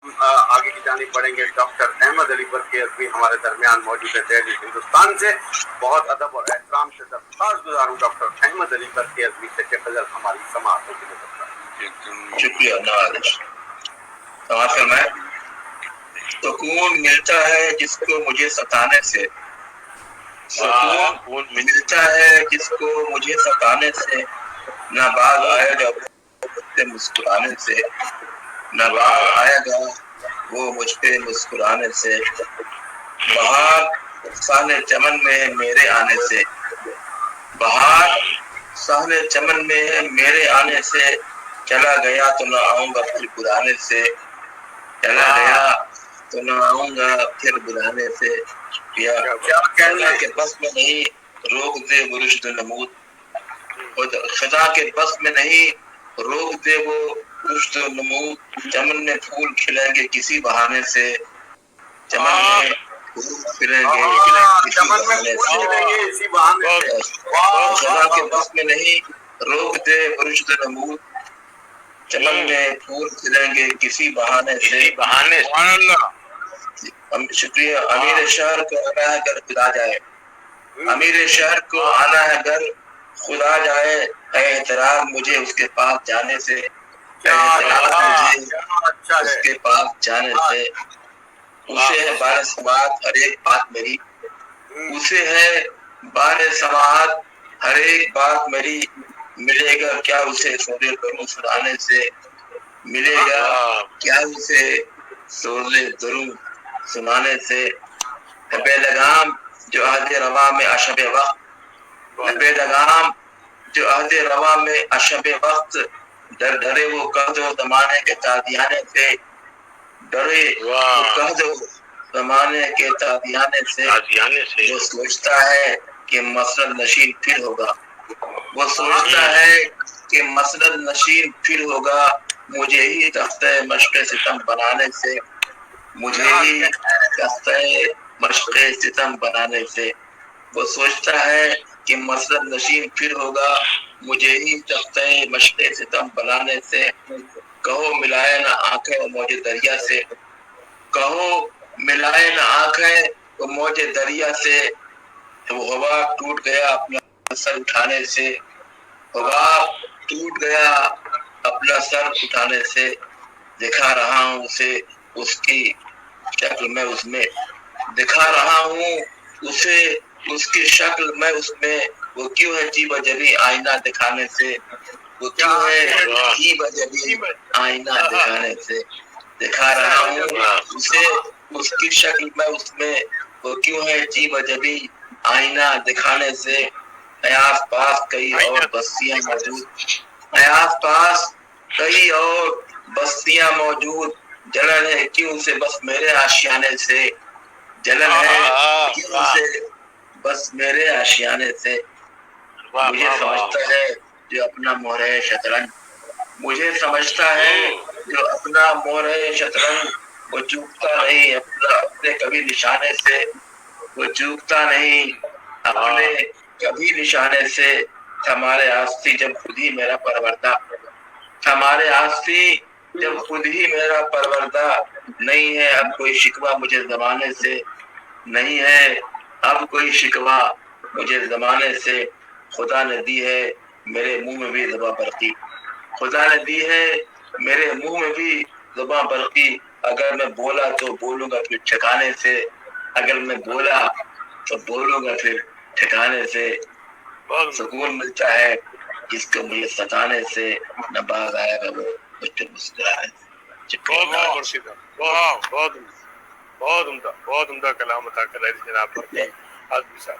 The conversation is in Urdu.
آگے کی جانب بڑھیں گے۔ ڈاکٹر احمد علی برقی ازوی ہمارے درمیان موجود ہے دہلی ہندوستان سے۔ بہت ادب اور احترام سے درخواست گزار ہوں ڈاکٹر احمد علی برقی ازوی سے کہ غزل ہماری سماعتوں کے لیے۔ شکریہ۔ سماعت فرمائیں۔ سکون ملتا ہے جس کو مجھے ستانے سے، سکون ملتا ہے جس کو مجھے ستانے سے، نہ باغ آئے گا وہ مجھ پہ مسکرانے سے، نہ باغ آئے گا وہ مجھ پہ مسکرانے سے، بہار ساحل چمن میں ہے میرے آنے سے، بہار ساحل چمن میں ہے میرے آنے سے، چلا گیا تو نہ آؤں گا پھر بلانے سے، چلا گیا تو نہ آؤں گا پھر بلانے سے، یا خدا کے بس میں نہیں روک دے وہ رشد نمود، خدا کے بس میں نہیں روک دے وہ رشد نمود، چمن میں پھول کھلیں گے کسی بہانے سے، چمن میں پھول کھلیں گے کسی بہانے سے، خدا کے بس میں نہیں روک دے وہ رشد نمود، چمن میں پھول کھلیں گے کسی بہانے سے۔ شکریہ۔ امیر شہر کو آنا ہے اگر خدا جائے، امیر شہر کو آنا ہے اگر خدا جائے، احترام مجھے اس کے پاس جانے سے، احترام مجھے اس کے پاس جانے سے، اسے ہے بار سماعت ہر ایک بات میری، اسے ہے بار سماعت ہر ایک بات میری، ملے گا کیا اسے سورے دروں سنانے سے، ملے گا کیا اسے سورے دروں سنانے سے، بے لگام جو عہد رواں میں اشب وقت، بے لگام جو عہد رواں میں اشب وقت، ڈر ڈرے وہ کہہ دو زمانے کے تادیانے سے، ڈرے وہ کہہ دو زمانے کے تادیانے سے، وہ سوچتا ہے کہ مسند نشین پھر ہوگا، وہ سوچتا ہے کہ مسند نشین پھر ہوگا، مجھے ہی تختہ مشق ستم بنانے سے، مجھے ہی تختہ مشق ستم بنانے سے، وہ سوچتا ہے کہ مسند نشین پھر ہوگا، مجھے ہی تختہ مشق ستم بنانے سے، کہو ملائے نہ آنکھیں وہ موج دریا سے، کہو ملائے نہ آنکھیں وہ موج دریا سے، وہ غبار ٹوٹ گیا اپنا سر اٹھانے سے، غبار ٹوٹ گیا اپنا سر اٹھانے سے، دکھا رہا ہوں اسے اس کی شکل میں اس میں، دکھا رہا ہوں اسے اس کی شکل میں اس میں، وہ کیوں ہے جی بجبی آئینہ دکھانے سے، وہ کیوں ہے جی بجبی آئینہ دکھانے سے، دکھا رہا ہوں اسے اس کی شکل میں اس میں، وہ کیوں ہے جی بجبی آئینہ دکھانے سے، آس پاس کئی اور بستیاں موجود، آس پاس کئی اور بستیاں موجود، جلن ہے کیوں سے بس میرے آشیانے سے، جلن ہے کیوں سے بس میرے آشیانے سے، مجھے سمجھتا ہے جو اپنا مہرے شطرنج، مجھے سمجھتا ہے جو اپنا مہرے شطرنج، وہ چوکتا نہیں اپنے کبھی نشانے سے، وہ چوکتا نہیں اپنے کبھی نشانے سے، ہمارے آستی جب خود ہی میرا پروردہ، ہمارے آستی جب خود ہی میرا پروردہ، نہیں ہے اب کوئی شکوہ مجھے زمانے سے، نہیں ہے اب کوئی شکوہ مجھے زمانے سے، خدا نے دی ہے میرے منہ میں بھی زباں برقی، خدا نے دی ہے میرے منہ میں بھی زباں برقی، اگر میں بولا تو بولوں گا پھر ٹھکانے سے، اگر میں بولا تو بولوں گا پھر ٹھکانے سے، سکون ملتا ہے جس کو مجھے ستانے سے، نہ باغ آئے گا وہ مجھ پہ مسکرانے سے۔ بہت عمدہ کلام عطا کر رہے جناب برقی ازوی صاحب۔